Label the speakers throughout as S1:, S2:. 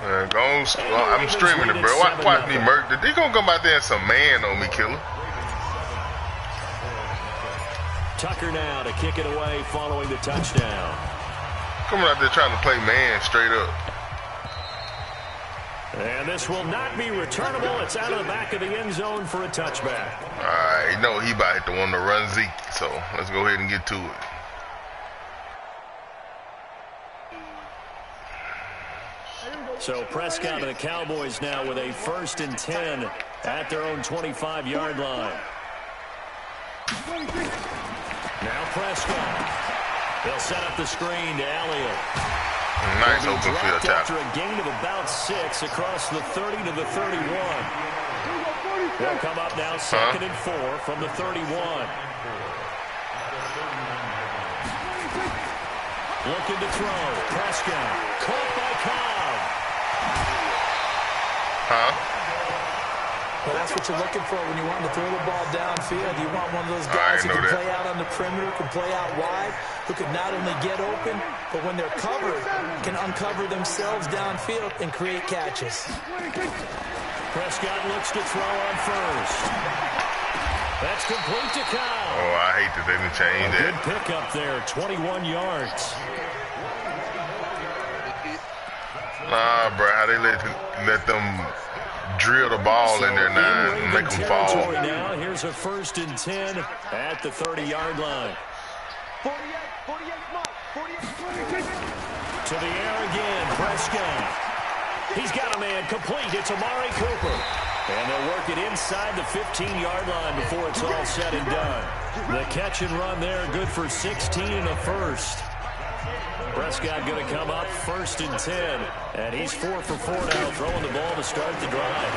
S1: I'm streaming it, bro. Watch me murk. They gonna come out there and some man on me, killer.
S2: Tucker now to kick it away following the touchdown.
S1: Coming out there trying to play man straight up.
S2: And this will not be returnable. It's out of the back of the end zone for a touchback.
S1: All right, you know he about to want to run Zeke, so let's go ahead and get to it.
S2: So Prescott and the Cowboys now with a 1st and 10 at their own 25-yard line. Now Prescott. They'll set up the screen to Elliott.
S1: Nice open field tap.
S2: After a gain of about 6 across the 30 to the 31. They'll come up now 2nd and 4 from the 31. Looking to throw. Prescott caught by Cobb.
S3: Well, that's what you're looking for when you want to throw the ball downfield. You want one of those guys who can play out on the perimeter, can play out wide, who can not only get open, but when they're covered, can uncover themselves downfield and create catches.
S2: Prescott looks to throw on first. That's complete to Kyle.
S1: Oh, I hate that they didn't change that.
S2: Good pickup there, 21 yards.
S1: Nah, bro, how they let them drill the ball in there now and make them fall.
S2: Now, here's a 1st and 10 at the 30-yard line. 48, to the air again, Prescott. He's got a man complete. It's Amari Cooper. And they'll work it inside the 15-yard line before it's all said and done. The catch and run there, good for 16 and a first. Prescott going to come up 1st and 10. And he's 4 for 4 now, throwing the ball to start the drive.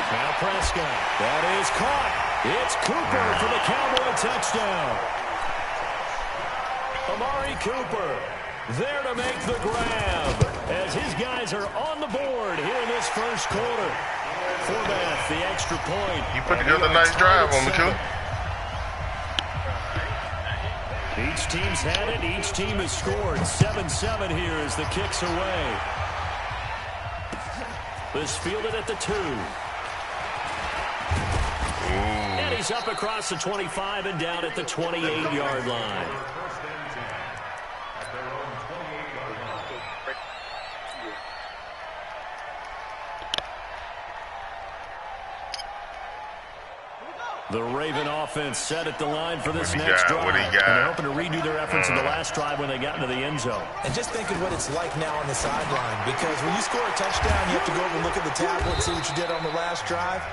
S2: Now Prescott. That is caught. It's Cooper for the Cowboy touchdown. Amari Cooper there to make the grab as his guys are on the board here in this first quarter. Forbath, the extra point.
S1: You put together a nice drive on me, killer.
S2: Each team's had it. Each team has scored. 7-7 here as the kick's away. This fielded at the 2. And he's up across the 25 and down at the 28-yard line. The Raven offense set at the line for this next drive. And they're hoping to redo their efforts in the last drive when they got into the end zone.
S3: And just think of what it's like now on the sideline. Because when you score a touchdown, you have to go over and look at the tablet and see what you did on the last drive.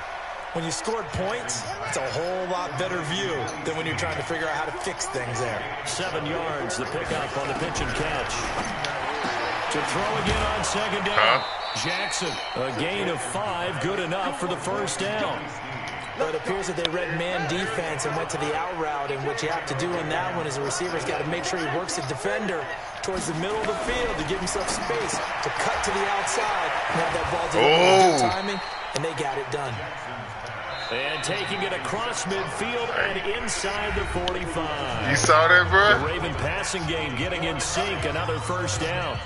S3: When you scored points, it's a whole lot better view than when you're trying to figure out how to fix things there.
S2: 7 yards, the pickup on the pitch and catch. To throw again on 2nd down. Jackson, a gain of 5, good enough for the first down.
S3: But it appears that they read man defense and went to the out route, and what you have to do in that one is a receiver's got to make sure he works the defender towards the middle of the field to give himself space to cut to the outside and have that ball delivered with timing, and they got it done.
S2: And taking it across midfield and inside the 45.
S1: You saw that, bro?
S2: The Raven passing game getting in sync, another first down.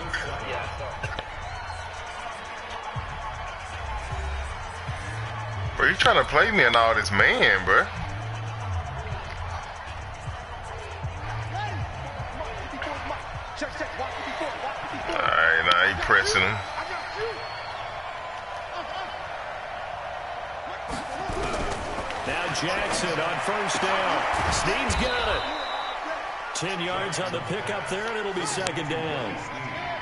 S1: Bro, you trying to play me and all this man, bro. Alright, now he pressing him.
S2: Now Jackson on first down. Snead's got it. 10 yards on the pickup there, and it'll be 2nd down.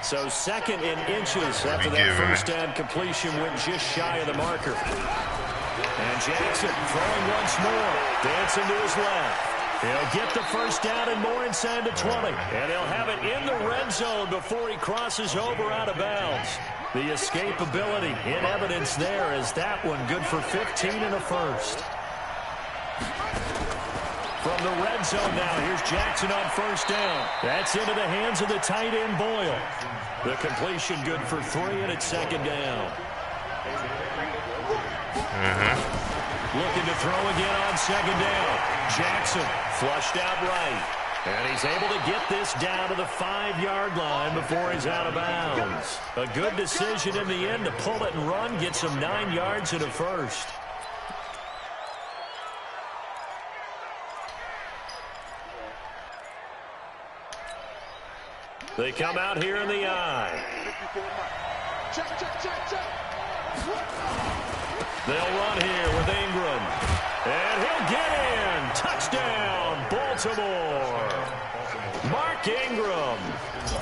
S2: So 2nd in inches after that first down completion went just shy of the marker. And Jackson throwing once more. Dancing to his left. He'll get the first down and more inside the 20. And he'll have it in the red zone before he crosses over out of bounds. The escapability in evidence there as that one good for 15 and a first. From the red zone now, here's Jackson on first down. That's into the hands of the tight end Boyle. The completion good for 3, and it's 2nd down. Looking to throw again on 2nd down. Jackson flushed out right. And he's able to get this down to the 5-yard line before he's out of bounds. A good decision in the end to pull it and run, gets him 9 yards and a first. They come out here in the eye. They'll run here with Ingram. And he'll get in. Touchdown, Baltimore. Mark Ingram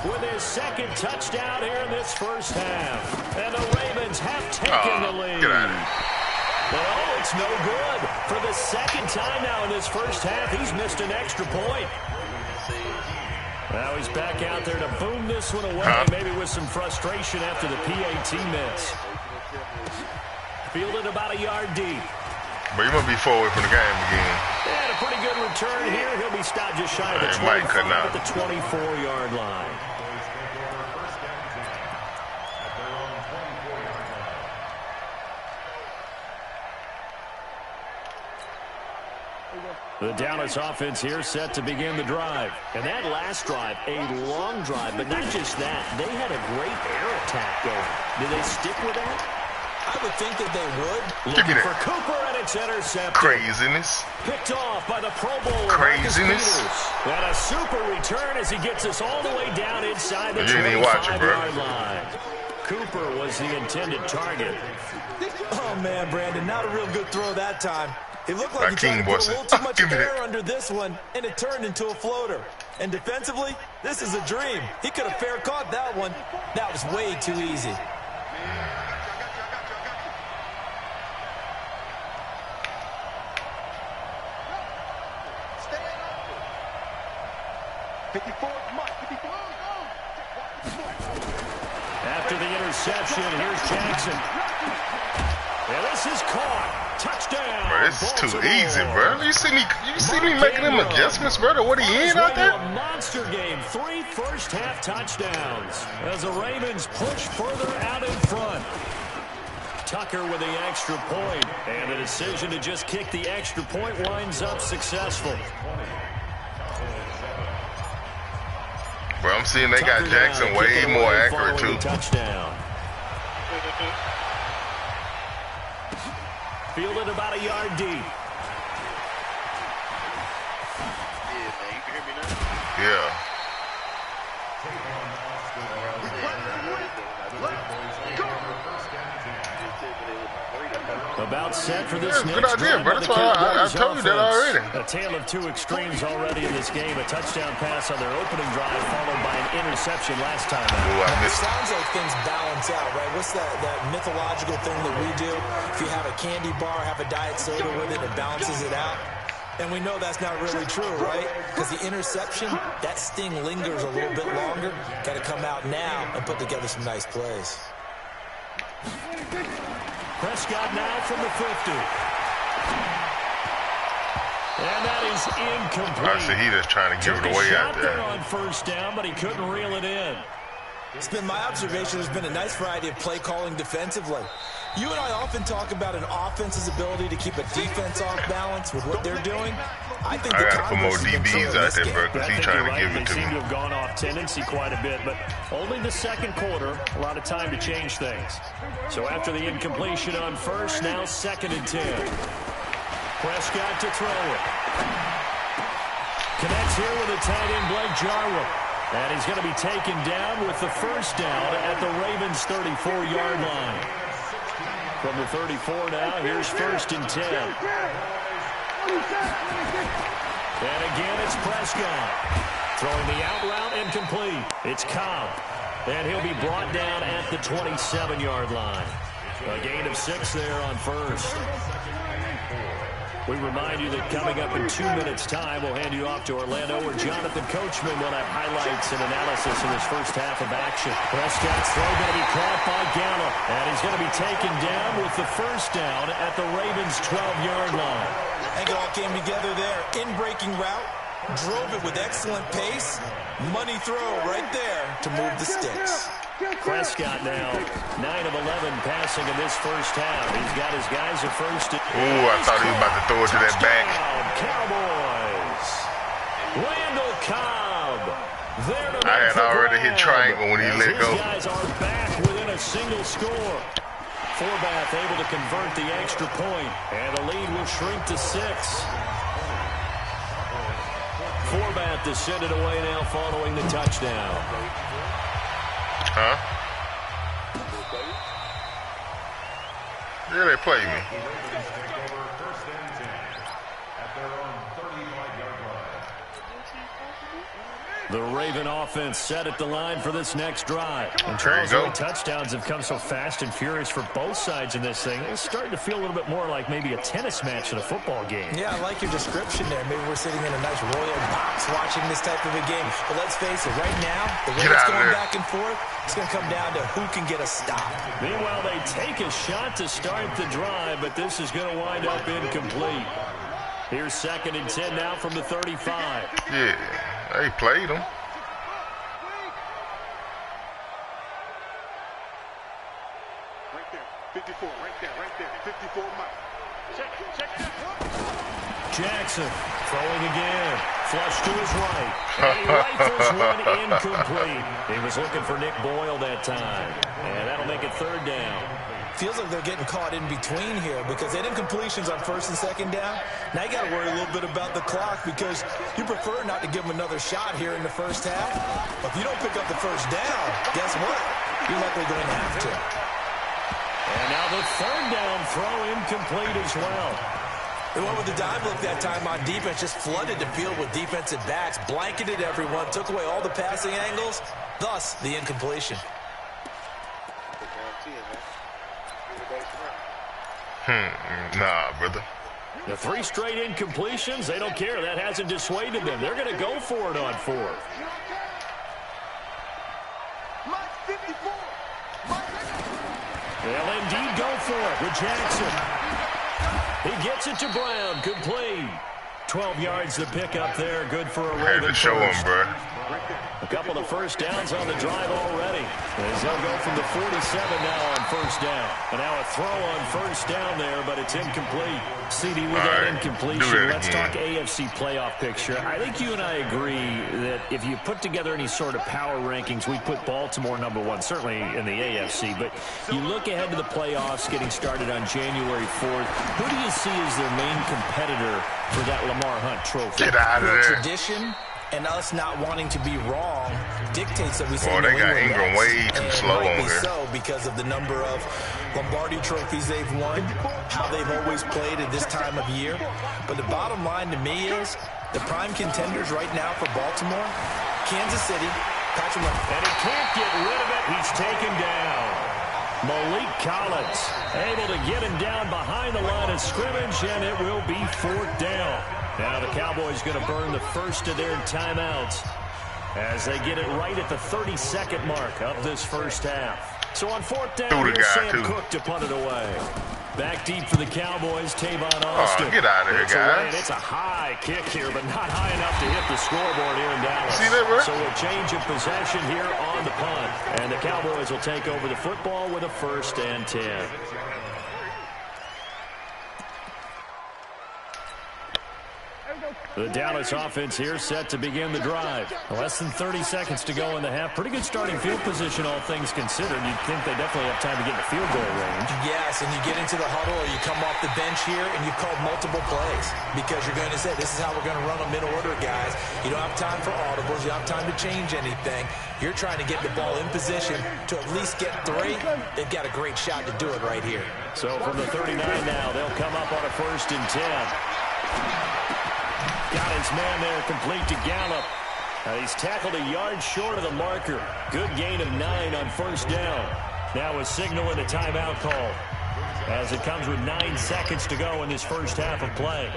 S2: with his second touchdown here in this first half. And the Ravens have taken the lead. But oh, it's no good. For the second time now in this first half, he's missed an extra point. Now he's back out there to boom this one away, maybe with some frustration after the PAT miss. Fielded about a yard deep.
S1: But you must be forward from the game again.
S2: And a pretty good return here. He'll be stopped just shy of the 25 at the 24-yard line. The Dallas offense here set to begin the drive. And that last drive, a long drive, but not just that. They had a great air attack going. Did they stick with that?
S3: I would think that they would.
S1: Give me
S2: that. For Cooper, and it's intercepted.
S1: Craziness.
S2: Picked off by the Pro Bowler.
S1: Craziness.
S2: And a super return as he gets us all the way down inside the 25-yard line. Cooper was the intended target.
S3: Oh, man, Brandon, not a real good throw that time. It looked like he tried to put a little too much air under this one, and it turned into a floater. And defensively, this is a dream. He could have fair caught that one. That was way too easy.
S2: After the interception, here's Jackson. And this is caught. Touchdown.
S1: Bro, this is too easy, bro. You see me making them adjustments, brother? What are you in out there?
S2: A monster game. 3 first-half touchdowns as the Ravens push further out in front. Tucker with the extra point, and the decision to just kick the extra point winds up successful.
S1: Bro, I'm seeing they got Jackson way more accurate, too.
S2: Touchdown. Fielded about a yard deep.
S1: Yeah.
S2: About set for this next
S1: good idea, bro. That's why I told you that already.
S2: A tale of two extremes already in this game. A touchdown pass on their opening drive, followed by an interception last time out.
S1: Ooh, I missed
S3: it. Sounds like things balance out, right? What's that mythological thing that we do? If you have a candy bar, have a diet soda with it, it balances it out. And we know that's not really true, right? Because the interception, that sting lingers a little bit longer. Got to come out now and put together some nice plays.
S2: Prescott now from the 50. And that is incomplete.
S1: I see he just trying to give it away out there.
S2: On first down, but he couldn't reel it in.
S3: It's been my observation. There's been a nice variety of play calling defensively. You and I often talk about an offense's ability to keep a defense off balance with what they're doing. I think
S1: I gotta put more DBs out there, bro, because he's trying to give it to me.
S2: They seem to have gone off tendency quite a bit, but only the second quarter, a lot of time to change things. So after the incompletion on first, now 2nd and 10. Prescott to throw it. Connects here with a tight end, Blake Jarwin. And he's going to be taken down with the first down at the Ravens' 34-yard line. From the 34 now, here's 1st and 10. And again, it's Prescott. Throwing the out route incomplete. It's Cobb. And he'll be brought down at the 27-yard line. A gain of 6 there on first. We remind you that coming up in 2 minutes' time, we'll hand you off to Orlando, where Jonathan Coachman will have highlights and analysis in his first half of action. Prescott's throw going to be caught by Gallup, and he's going to be taken down with the first down at the Ravens' 12-yard line.
S3: I think it all came together there. In-breaking route, drove it with excellent pace. Money throw right there to move the sticks.
S2: Prescott now 9 of 11 passing in this first half. He's got his guys at first.
S1: Ooh, I thought he was about to throw it to that back.
S2: Cowboys. Randall Cobb. There to
S1: I had already hit triangle when he let go.
S2: These guys are back within a single score. Forbath able to convert the extra point, and the lead will shrink to 6. Forbath to send it away now following the touchdown.
S1: Huh? Yeah, they play me.
S2: The Raven offense set at the line for this next drive. And Charles, the touchdowns have come so fast and furious for both sides in this thing. It's starting to feel a little bit more like maybe a tennis match in a football game.
S3: Yeah, I like your description there. Maybe we're sitting in a nice royal box watching this type of a game. But let's face it, right now, the way it's going back and forth, it's going to come down to who can get a stop.
S2: Meanwhile, they take a shot to start the drive, but this is going to wind up incomplete. Here's 2nd and 10 now from the 35.
S1: Yeah, they played them.
S4: Right there, 54, right there, 54 miles. Check.
S2: Jackson throwing again. Flush to his right. And he rifles one incomplete. He was looking for Nick Boyle that time. And that'll make it 3rd down.
S3: Feels like they're getting caught in between here because they did incompletions on 1st and 2nd down. Now you got to worry a little bit about the clock because you prefer not to give them another shot here in the first half. But if you don't pick up the 1st down, guess what? You're likely going to have to.
S2: And now the 3rd down throw incomplete as well.
S3: They went with the dive look that time on defense, just flooded the field with defensive backs, blanketed everyone, took away all the passing angles, thus the incompletion.
S1: Nah, brother.
S2: The 3 straight incompletions, they don't care. That hasn't dissuaded them. They're going to go for it on 4th. They'll indeed go for it with Jackson. He gets it to Brown. Complete. 12 yards to pick up there. Good for a Raven.
S1: Had to show him, bro.
S2: A couple of 1st downs on the drive already. As they'll go from the 47 now on 1st down. And now a throw on 1st down there, but it's incomplete. CD with that incompletion. Let's talk AFC playoff picture. I think you and I agree that if you put together any sort of power rankings, we put Baltimore #1, certainly in the AFC. But you look ahead to the playoffs getting started on January 4th. Who do you see as their main competitor for that Lamar Hunt trophy?
S1: Get out of there.
S3: Tradition and us not wanting to be wrong dictates that we say
S1: they got Ingram way too slow on there.
S3: So because of the number of Lombardi trophies they've won, how they've always played at this time of year. But the bottom line to me is the prime contenders right now for Baltimore, Kansas City, Patrick Mahomes.
S2: And he can't get rid of it. He's taken down. Malik Collins able to get him down behind the line of scrimmage, and it will be 4th down. Now the Cowboys going to burn the first of their timeouts as they get it right at the 32nd mark of this first half. So on 4th down, here's Sam Cook to punt it away. Back deep for the Cowboys, Tavon Austin.
S1: Get out of here, guys.
S2: It's a high kick here, but not high enough to hit the scoreboard here in Dallas.
S1: See that, bro?
S2: So a change of possession here on the punt. And the Cowboys will take over the football with a 1st and 10. The Dallas offense here set to begin the drive. Less than 30 seconds to go in the half. Pretty good starting field position, all things considered. You'd think they definitely have time to get in the field goal range.
S3: Yes, and you get into the huddle or you come off the bench here and you've called multiple plays because you're going to say, this is how we're going to run them in order, guys. You don't have time for audibles. You don't have time to change anything. You're trying to get the ball in position to at least get 3. They've got a great shot to do it right here.
S2: So from the 39 now, they'll come up on a 1st and 10. Got his man there, complete to Gallup. He's tackled a yard short of the marker. Good gain of 9 on 1st down. Now a signal and a timeout call as it comes with 9 seconds to go in this first half of play.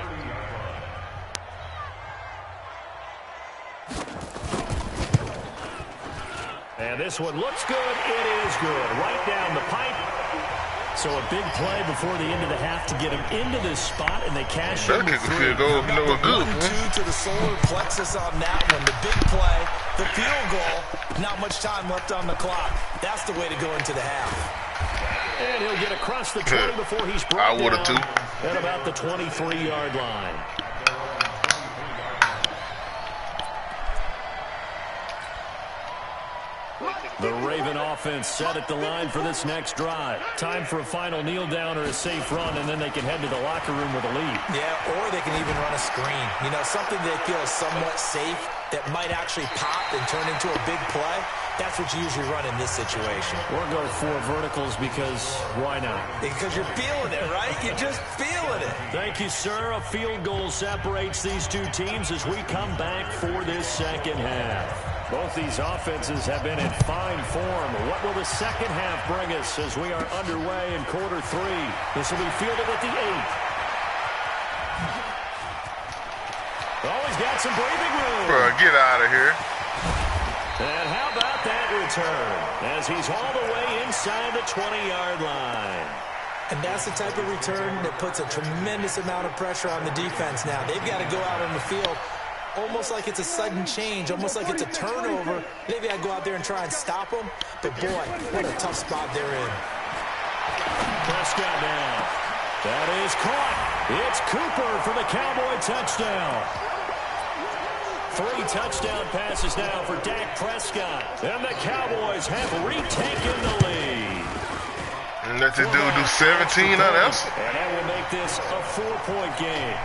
S2: And this one looks good. It is good. Right down the pipe. So a big play before the end of the half to get him into this spot, and they cash in with 3.
S1: Field goal, you know, we're good.
S3: 1-2 to the solar plexus on that one. The big play, the field goal, not much time left on the clock. That's the way to go into the half.
S2: And he'll get across the 20 before he's brought down at about the 23-yard line. Raven offense set at the line for this next drive. Time for a final kneel down or a safe run, and then they can head to the locker room with a lead.
S3: Yeah, or they can even run a screen. You know, something they feel is somewhat safe that might actually pop and turn into a big play. That's what you usually run in this situation.
S2: Or go 4 verticals because why not?
S3: Because you're feeling it, right? You're just feeling it.
S2: Thank you, sir. A field goal separates these two teams as we come back for this second half. Both these offenses have been in fine form. What will the second half bring us as we are underway in quarter 3? This will be fielded at the 8. Oh, he's got some breathing room.
S1: Bro, get out of here.
S2: And how about that return as he's all the way inside the 20-yard line.
S3: And that's the type of return that puts a tremendous amount of pressure on the defense now. They've got to go out on the field almost like it's a sudden change, almost like it's a turnover. They've got to go out there and try and stop them. But, boy, what a tough spot they're in.
S2: Prescott now. That is caught. It's Cooper for the Cowboy touchdown. 3 touchdown passes now for Dak Prescott. And the Cowboys have retaken the lead.
S1: And let the dude do 17 unanswered.
S2: And that will make this a 4-point game.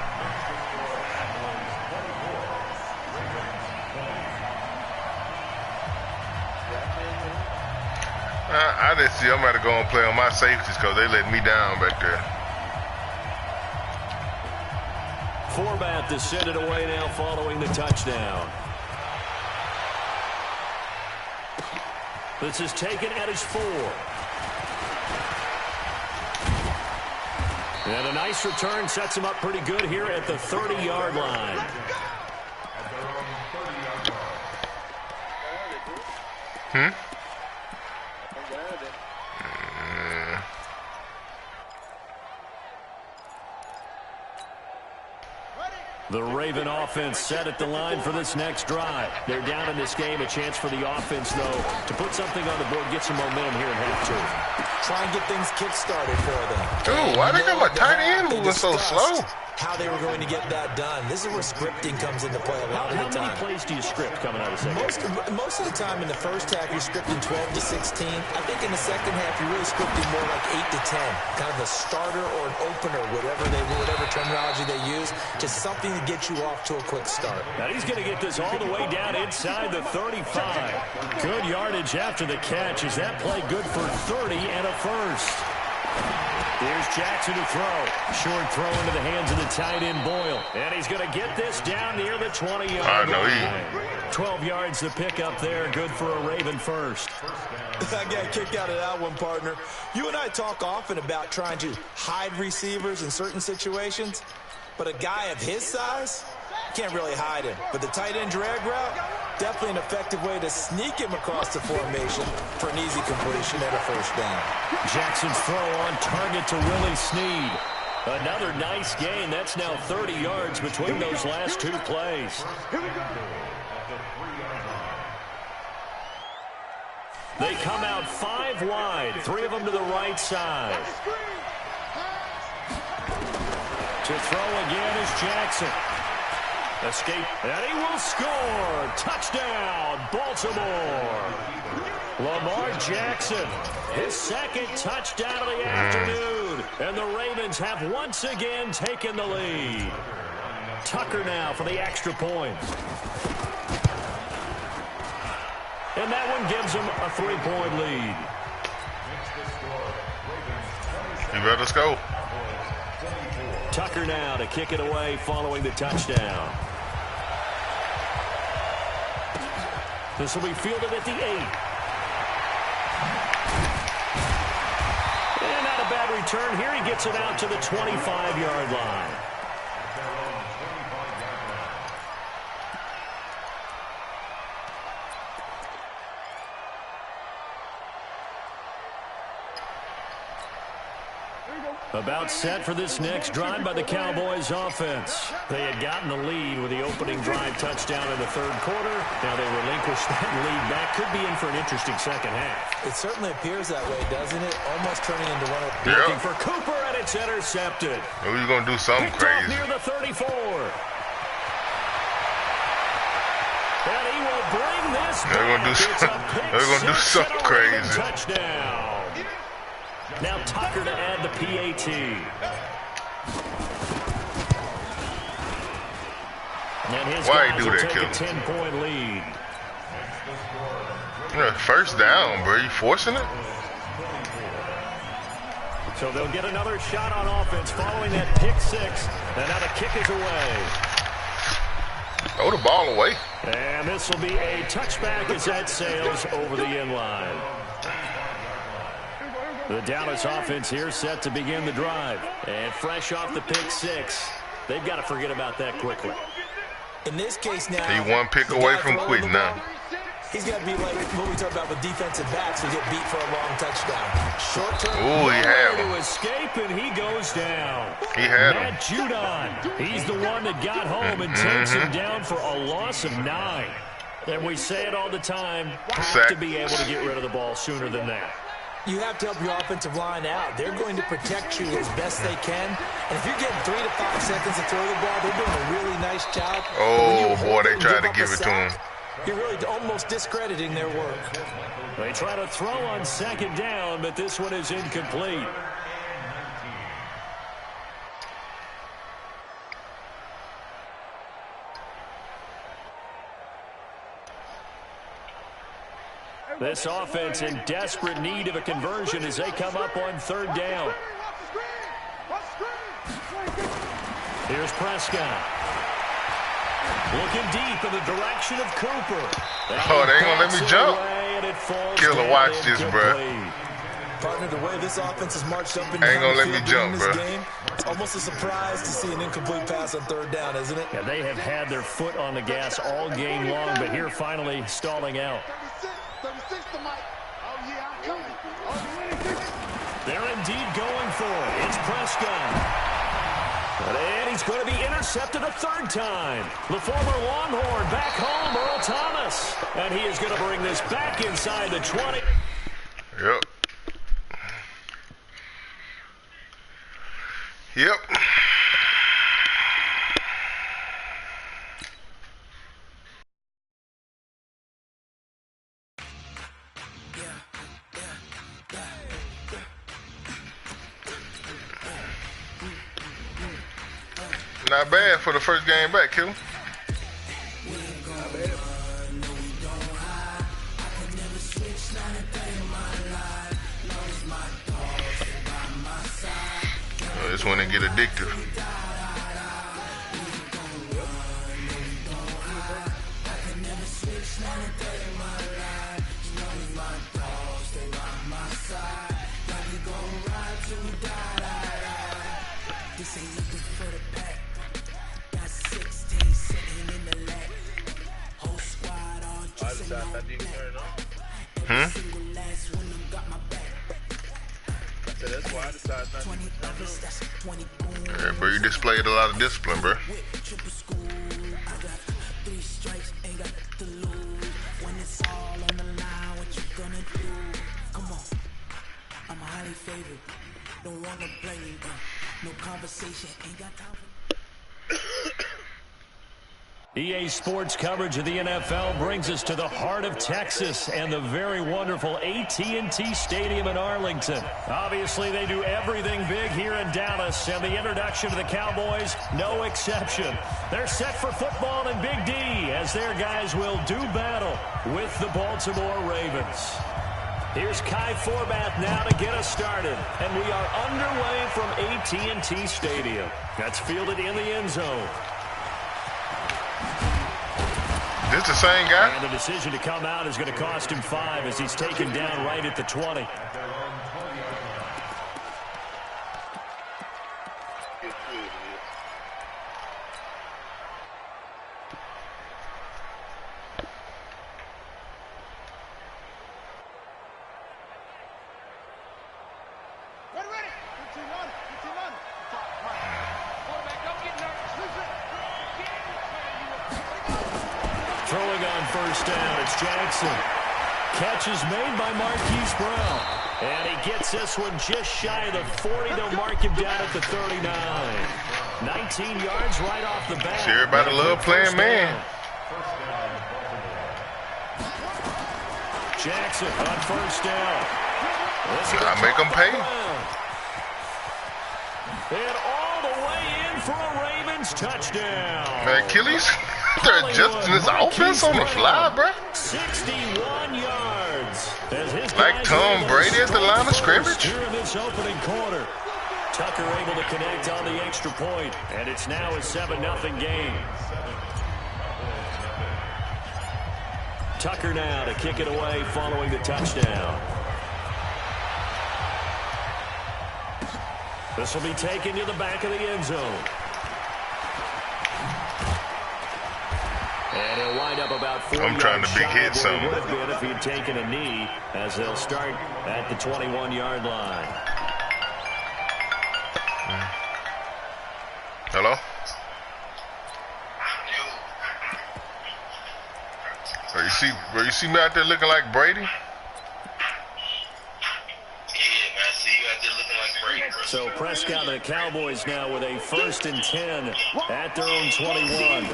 S1: I didn't see. I'm about to go and play on my safeties because they let me down back there.
S2: Forbath to send it away now following the touchdown. This is taken at his 4. And a nice return sets him up pretty good here at the 30-yard line. The Raven offense set at the line for this next drive. They're down in this game. A chance for the offense, though, to put something on the board, get some momentum here in half 2.
S3: Try and get things kick-started for them.
S1: Dude, why they got my tight end moving so slow?
S3: How they were going to get that done. This is where scripting comes into play a lot of the time.
S2: How many plays do you script coming out of the second?
S3: Most of the time in the first half, you're scripting 12 to 16. I think in the second half, you're really scripting more like 8 to 10. Kind of a starter or an opener, whatever terminology they use, just something to get you off to a quick start.
S2: Now he's going to get this all the way down inside the 35. Good yardage after the catch. Is that play good for 30 and a first? Here's Jackson to throw. Short throw into the hands of the tight end Boyle. And he's going to get this down near the 20-yard line. 12 yards to pick up there. Good for a Raven first.
S3: I got a kick out of that one, partner. You and I talk often about trying to hide receivers in certain situations. But a guy of his size, can't really hide him. But the tight end drag route, definitely an effective way to sneak him across the formation for an easy completion and a first down.
S2: Jackson's throw on target to Willie Snead. Another nice gain. That's now 30 yards between those last 2 plays. They come out 5 wide, 3 of them to the right side. To throw again is Jackson. Escape, and he will score. Touchdown, Baltimore. Lamar Jackson, his second touchdown of the afternoon. And the Ravens have once again taken the lead. Tucker now for the extra point. And that one gives them a 3-point lead.
S1: You better let's go.
S2: Tucker now to kick it away following the touchdown. This will be fielded at the 8. And not a bad return here. He gets it out to the 25-yard line. About set for this next drive by the Cowboys offense. They had gotten the lead with the opening drive touchdown in the 3rd quarter. Now they relinquish that lead back. Could be in for an interesting second half.
S3: It certainly appears that way, doesn't it? Almost turning into one of...
S2: Looking for Cooper, and it's intercepted.
S1: Oh, you're going to do something
S2: Picked
S1: crazy.
S2: Near the 34. And he will bring this
S1: They're gonna do something crazy.
S2: Touchdown. Now Tucker to add the PAT. And his
S1: Why
S2: guys
S1: you do
S2: will
S1: that,
S2: take a
S1: Killer?
S2: 10-point lead.
S1: Yeah, first down, bro. You forcing it?
S2: So they'll get another shot on offense following that pick six. And now the kick is away.
S1: Throw the ball away.
S2: And this will be a touchback as that sails over the end line. The Dallas offense here set to begin the drive. And fresh off the pick six, they've got to forget about that quickly.
S3: In this case now,
S1: He one pick away from quitting now.
S3: He's got to be like what we talked about with defensive backs who get beat for a long touchdown. Short term.
S1: Ooh, he had him.
S2: To escape, and he goes down.
S1: He had him.
S2: Matt Judon, he's the one that got home and takes him down for a loss of 9. And we say it all the time, have to be able to get rid of the ball sooner than that.
S3: You have to help your offensive line out. They're going to protect you as best they can. And if you're getting 3 to 5 seconds to throw the ball, they're doing a really nice job.
S1: Oh, boy, they tried to give it to him.
S3: You're really almost discrediting their work.
S2: They try to throw on second down, but this one is incomplete. This offense in desperate need of a conversion as they come up on third down. Here's Prescott. Looking deep in the direction of Cooper.
S1: Oh, they ain't gonna let me jump. Killer, watch this, bro.
S3: Partner, the way this offense has marched up and
S1: ain't gonna let me jump, bro.
S3: It's almost a surprise to see an incomplete pass on third down, isn't it?
S2: Yeah, they have had their foot on the gas all game long, but here finally stalling out. They're indeed going for it. It's Prescott. And he's going to be intercepted a third time. The former Longhorn back home, Earl Thomas. And he is going to bring this back inside the 20.
S1: Yep. Yep. Not bad for the first game back, Q. This one they get addictive. Yeah, bro, you displayed a lot of discipline, bro.
S5: Don't wanna play, no conversation, ain't got time.
S2: EA Sports coverage of the NFL brings us to the heart of Texas and the very wonderful AT&T Stadium in Arlington. Obviously, they do everything big here in Dallas, and the introduction to the Cowboys, no exception. They're set for football in Big D as their guys will do battle with the Baltimore Ravens. Here's Kai Forbath now to get us started, and we are underway from AT&T Stadium. That's fielded in the end zone.
S1: This the same guy?
S2: And the decision to come out is going to cost him 5 as he's taken down right at the 20. Throwing on first down, it's Jackson. Catch is made by Marquise Brown. And he gets this one just shy of the 40. They'll mark him down at the 39. 19 yards right off the bat.
S1: See, everybody love playing man.
S2: Jackson on first down.
S1: I make them pay.
S2: And all the way in for a Ravens touchdown.
S1: Man, Achilles, they're adjusting this offense on the fly, bro.
S2: 61 yards.
S1: Like Tom Brady at the line of scrimmage.
S2: During this opening quarter. Tucker able to connect on the extra point, and it's now a 7-0 game. Tucker now to kick it away following the touchdown. This will be taken to the back of the end zone. And he'll wind up about 4 yards.
S1: I'm trying to big hit something.
S2: Would have been if he'd taken a knee, as they'll start at the 21-yard line.
S1: Hello? You see me out there looking like Brady?
S6: Yeah, I see you out there looking like Brady.
S2: So Prescott and the Cowboys now with a 1st and 10 at their own 21.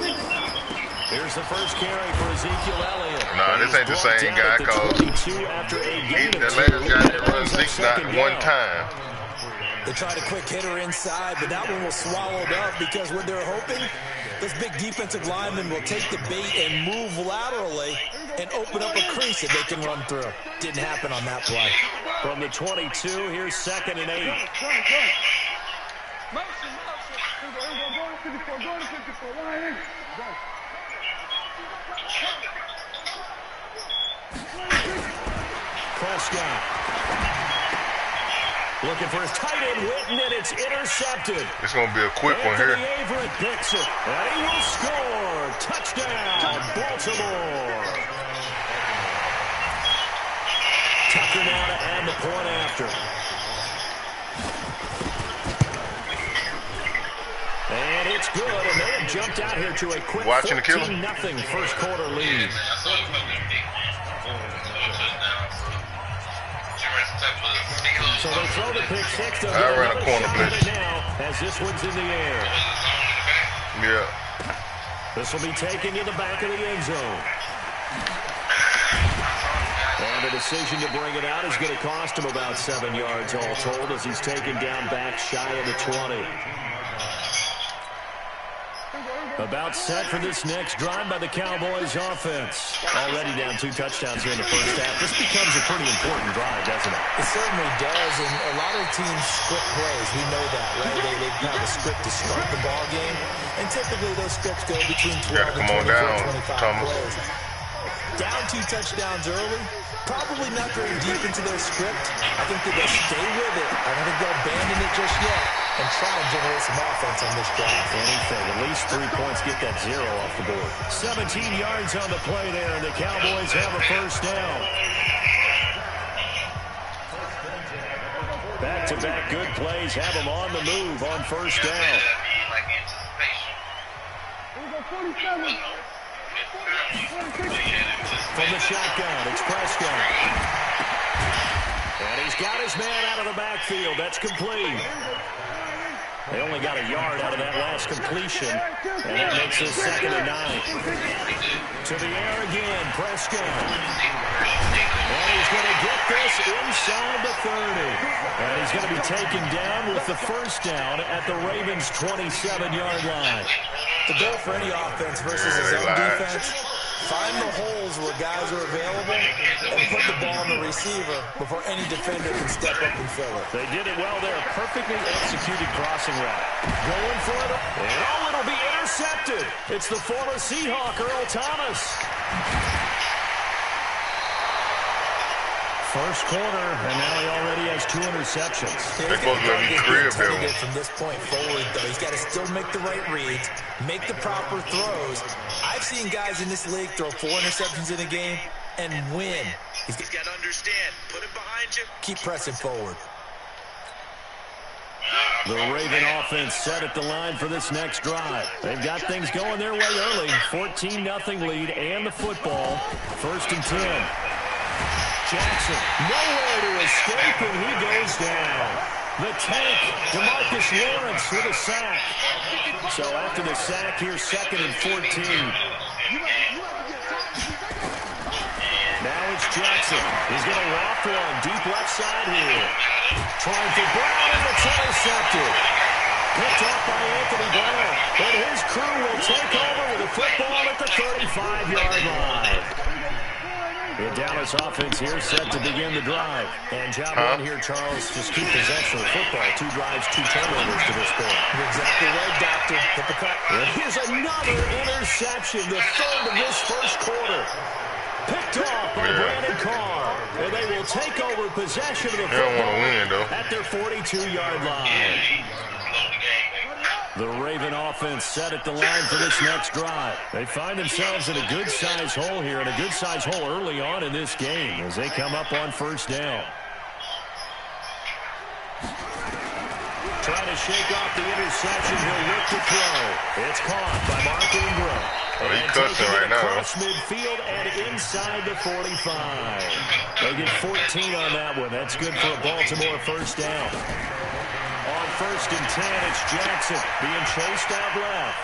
S2: Here's the first carry for Ezekiel Elliott.
S1: Nah, this ain't the same guy, cause the last guy that runs Zeke not one time.
S3: They tried a quick hitter inside, but that one was swallowed up because what they're hoping, this big defensive lineman will take the bait and move laterally and open up a crease that they can run through. Didn't happen on that play.
S2: From the 22, here's 2nd and 8. Prescott. Looking for his tight end, Witten, and it's intercepted.
S1: It's going to be a quick one here.
S2: Everett picks it, and he will score. Touchdown, Baltimore. Tucker now to add the point after. And it's good, and they have jumped out here to a quick 14-0 first quarter lead. So they throw the pick six.
S1: I ran a corner blitz.
S2: Now, as this one's in the air.
S1: Yeah.
S2: This will be taken to the back of the end zone. And the decision to bring it out is going to cost him about 7 yards all told as he's taken down back shy of the 20. About set for this next drive by the Cowboys offense. Already down 2 touchdowns here in the first half. This becomes a pretty important drive, doesn't it?
S3: It certainly does, and a lot of teams script plays. We know that, right? They have a script to start the ball game, and typically those scripts go between 12 and 24, 25 plays. Down 2 touchdowns early, probably not very deep into their script. I think that they'll stay with it. I don't think they'll abandon it just yet and try and generate some offense on this drive.
S2: Anything, at least 3 points, get that 0 off the board. 17 yards on the play there, and the Cowboys have a first down. Back-to-back good plays have them on the move on first down. From the shotgun, it's Prescott. And he's got his man out of the backfield. That's complete. They only got a yard out of that last completion, and that makes it 2nd and 9. To the air again, Prescott. And he's going to get this inside the 30. And he's going to be taken down with the first down at the Ravens' 27-yard line.
S3: The goal for any offense versus his own defense, find the holes where guys are available and put the ball on the receiver before any defender can step up and fill it.
S2: They did it well there. Perfectly executed crossing route. Going for it. And oh, it'll be intercepted. It's the former Seahawk, Earl Thomas. First quarter, and now he already has 2 interceptions.
S1: They're supposed to let him crib him.
S3: From this point forward, though, he's got to still make the right reads, make the proper throws. I've seen guys in this league throw 4 interceptions in a game and win. He's got to understand, put it behind you, keep pressing forward.
S2: The Raven offense set at the line for this next drive. They've got things going their way early. 14-0 lead and the football. 1st and 10. Jackson, nowhere to escape, and he goes down. The tank, DeMarcus Lawrence with a sack. So after the sack, here's 2nd and 14. Now it's Jackson. He's going to loft one deep left side here. Trying for Brown, and it's intercepted. Picked off by Anthony Brown. And his crew will take over with the football at the 35-yard line. The Dallas offense here set to begin the drive. And job one here, Charles, just keep possession of the football. 2 drives, 2 turnovers to this point.
S3: You're exactly right, Doctor. Hit the cut.
S2: And here's another interception, the third of this first quarter. Picked off by Brandon Carr. And they will take over possession of the football at their 42-yard line. The Raven offense set at the line for this next drive. They find themselves in a good-sized hole here, and a good-sized hole early on in this game as they come up on first down. Trying to shake off the interception. He'll look to throw. It's caught by Mark Ingram.
S1: Oh, he cuts it right now.
S2: Across midfield and inside the 45. They get 14 on that one. That's good for a Baltimore first down. On 1st and 10, it's Jackson being chased out left.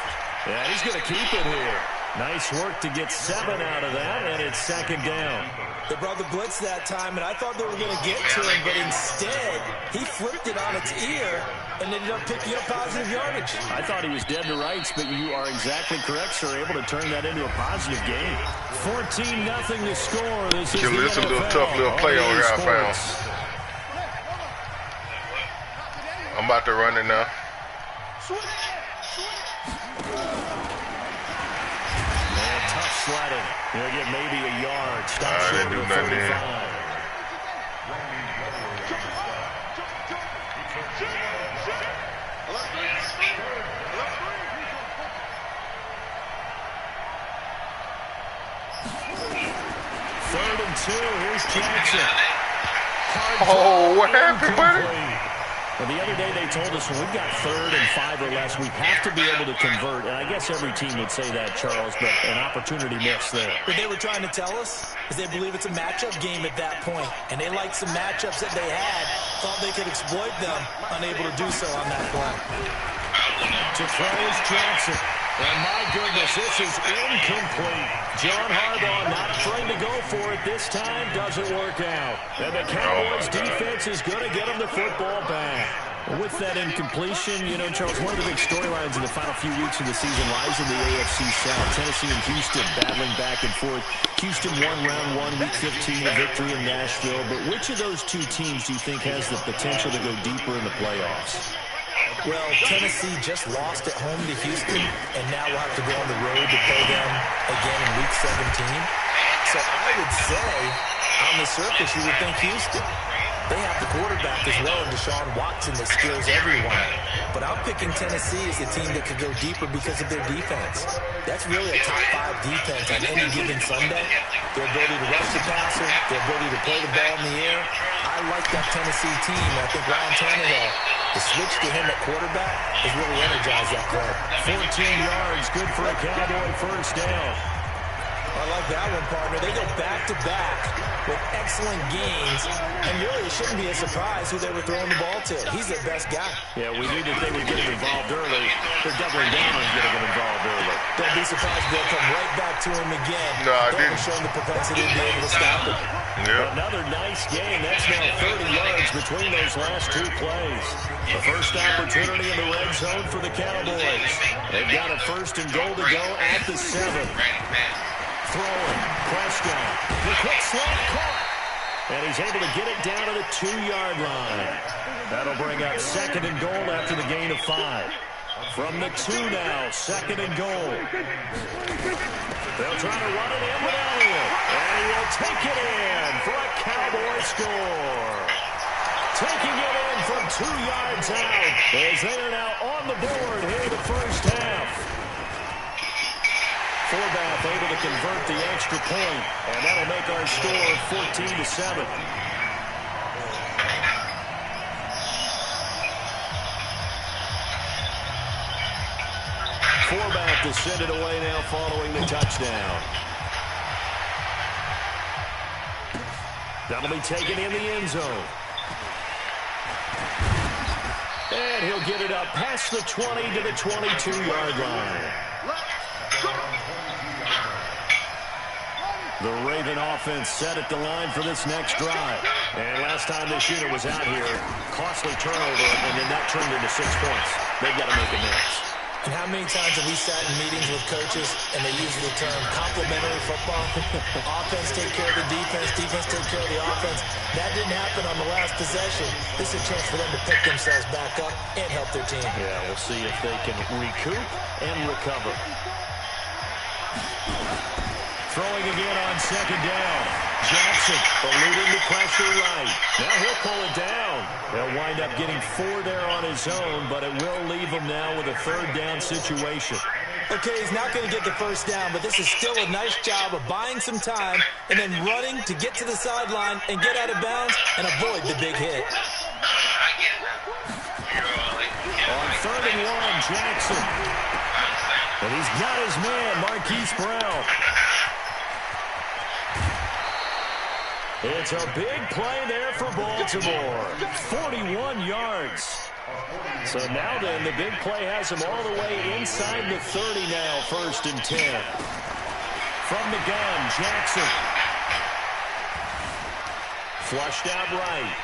S2: Yeah, he's going to keep it here. Nice work to get 7 out of that, and it's 2nd down.
S3: They brought the blitz that time, and I thought they were going to get to him, but instead, he flipped it on its ear and ended up picking up positive yardage.
S2: I thought he was dead to rights, but you are exactly correct, sir. Able to turn that into a positive game. 14-0 to score. This is
S1: a little tough little play on here I found. I'm about to run it now.
S2: And tough sledding. He'll get maybe a yard.
S1: I didn't do nothing there.
S2: Third and 2. Here's Jackson.
S1: Oh, what happened, buddy?
S2: Well, the other day they told us when we've got 3rd and 5 or less, we have to be able to convert. And I guess every team would say that, Charles, but an opportunity missed there.
S3: What they were trying to tell us is they believe it's a matchup game at that point. And they liked some matchups that they had, thought they could exploit them, unable to do so on that play.
S2: To throw is Jackson. And my goodness, this is incomplete. John Harbaugh not afraid to go for it this time. Doesn't work out. And the Cowboys defense is going to get them the football back. With that incompletion, you know, Charles, one of the big storylines in the final few weeks of the season lies in the AFC South. Tennessee and Houston battling back and forth. Houston won round 1, week 15, a victory in Nashville. But which of those 2 teams do you think has the potential to go deeper in the playoffs?
S3: Well, Tennessee just lost at home to Houston, and now we'll have to go on the road to play them again in week 17. So I would say, on the surface, you would think Houston. They have the quarterback as well, and Deshaun Watson that scares everyone. But I'm picking Tennessee as a team that could go deeper because of their defense. That's really a top 5 defense on any given Sunday. Their ability to rush the passer, their ability to play the ball in the air. I like that Tennessee team. I think Ryan Tannehill, the switch to him at quarterback has really energized that play.
S2: 14 yards, good for a Cowboy first down.
S3: I like that one, partner. They go back-to-back with excellent gains, and really it shouldn't be a surprise who they were throwing the ball to. He's their best guy.
S2: Yeah, we knew that they would get him involved early. They're doubling down on getting him involved early.
S3: Don't be surprised they'll come right back to him again.
S1: No, I didn't.
S3: They'll show him the propensity to be able to stop him.
S1: Yeah.
S2: Another nice game. That's now 30 yards between those last 2 plays. The first opportunity in the red zone for the Cowboys. They've got a 1st and goal to go at the 7. Throwing, Prescott, the quick slant caught, and he's able to get it down to the 2-yard line. That'll bring up 2nd and goal after the gain of 5. From the 2 now, 2nd and goal. They'll try to run it in with Elliott, and he will take it in for a Cowboy score. Taking it in from 2 yards out as they are now on the board here in the first half. Forbath able to convert the extra point, and that'll make our score 14-7. Forbath to send it away now following the touchdown. That'll be taken in the end zone. And he'll get it up past the 20 to the 22-yard line. The Raven offense set at the line for this next drive. And last time this unit was out here, costly turnover, and then that turned into 6 points. They've got to make amends.
S3: And how many times have we sat in meetings with coaches and they use the term complementary football? Offense take care of the defense, defense take care of the offense. That didn't happen on the last possession. This is a chance for them to pick themselves back up and help their team.
S2: Yeah, we'll see if they can recoup and recover. Throwing again on second down. Jackson eluding the pressure right. Now he'll pull it down. He'll wind up getting 4 there on his own, but it will leave him now with a 3rd down situation.
S3: Okay, he's not going to get the first down, but this is still a nice job of buying some time and then running to get to the sideline and get out of bounds and avoid the big hit.
S2: On 3rd and 1, Jackson. And he's got his man, Marquise Brown. It's a big play there for Baltimore. 41 yards. So now then, the big play has him all the way inside the 30 now, 1st and 10. From the gun, Jackson. Flushed out right.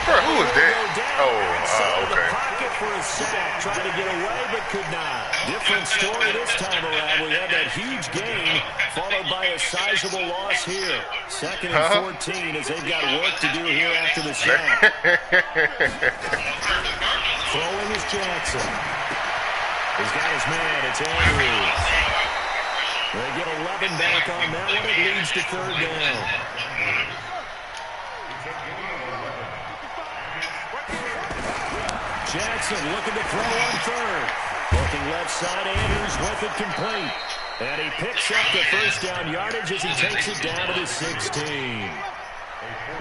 S1: Who was that? Okay.
S2: Pocket for a sack, trying to get away but could not. Different story this time around. We had that huge gain followed by a sizable loss here. 2nd and 14 as they've got work to do here after the sack. Throwing is Jackson. He's got his man. It's Andrews. They get 11 back on that one. It leads to 3rd down. Jackson looking to throw on 3rd. Looking left side, Andrews with it complete. And he picks up the 1st down yardage as he takes it down to the 16.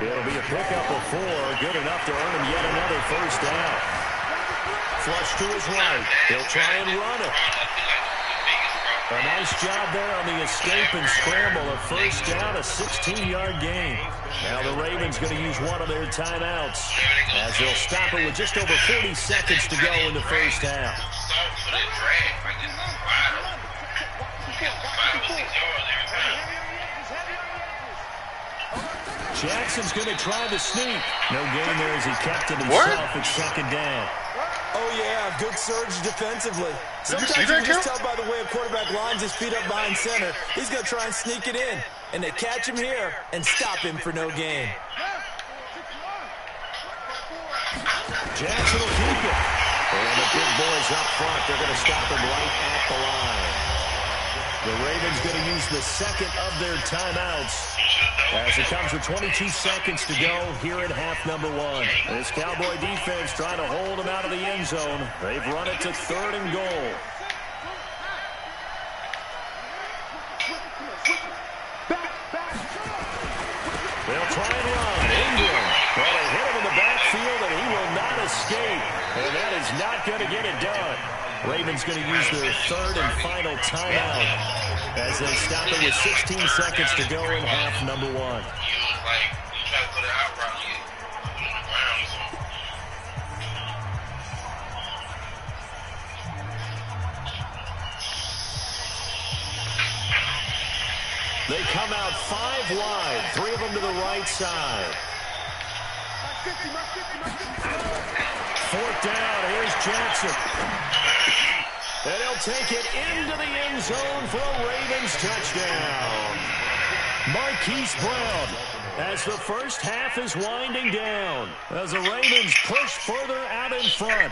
S2: It'll be a pickup of 4, good enough to earn him yet another 1st down. Flush to his right. He'll try and run it. A nice job there on the escape and scramble. A 1st down, a 16-yard gain. Now the Ravens going to use one of their timeouts as they'll stop it with just over 40 seconds to go in the 1st half. Jackson's going to try the sneak. No gain there as he kept it himself at 2nd down.
S3: Oh, yeah, good surge defensively. Sometimes you can just tell by the way a quarterback lines his feet up behind center. He's going to try and sneak it in. And they catch him here and stop him for no gain.
S2: Jackson will keep it. And the big boys up front, they're going to stop him right at the line. The Ravens going to use the 2nd of their timeouts as it comes with 22 seconds to go here in half number 1. This Cowboy defense trying to hold him out of the end zone. They've run it to 3rd and goal. They'll try and run. Ingram. Well, they hit him in the backfield, and he will not escape. And that is not going to get it done. Ravens going to use their 3rd and final timeout as they stop it with 16 seconds to go in half number 1. They come out 5 wide, 3 of them to the right side. 4th down, here's Jackson. And he'll take it into the end zone for a Ravens touchdown. Marquise Brown as the 1st half is winding down. As the Ravens push further out in front.